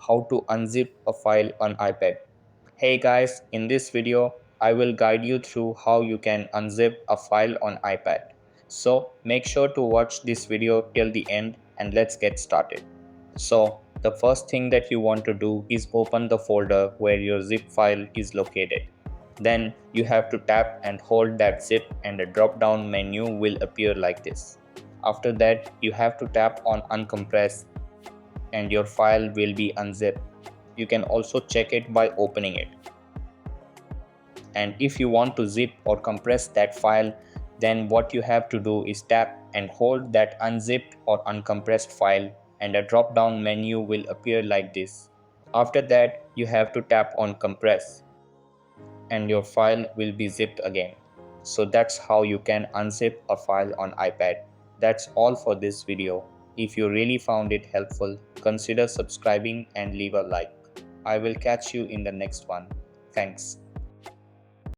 how to unzip a file on iPad. Hey guys, in this video, I will guide you through how you can unzip a file on iPad. So make sure to watch this video till the end and let's get started. So the first thing that you want to do is open the folder where your zip file is located. Then you have to tap and hold that zip and a drop down menu will appear like this. After that, you have to tap on uncompress and your file will be unzipped. You can also check it by opening it. And if you want to zip or compress that file, then what you have to do is tap and hold that unzipped or uncompressed file and a drop down menu will appear like this. After that, you have to tap on compress and your file will be zipped again. So that's how you can unzip a file on iPad. That's all for this video. If you really found it helpful, consider subscribing and leave a like. I will catch you in the next one. Thanks.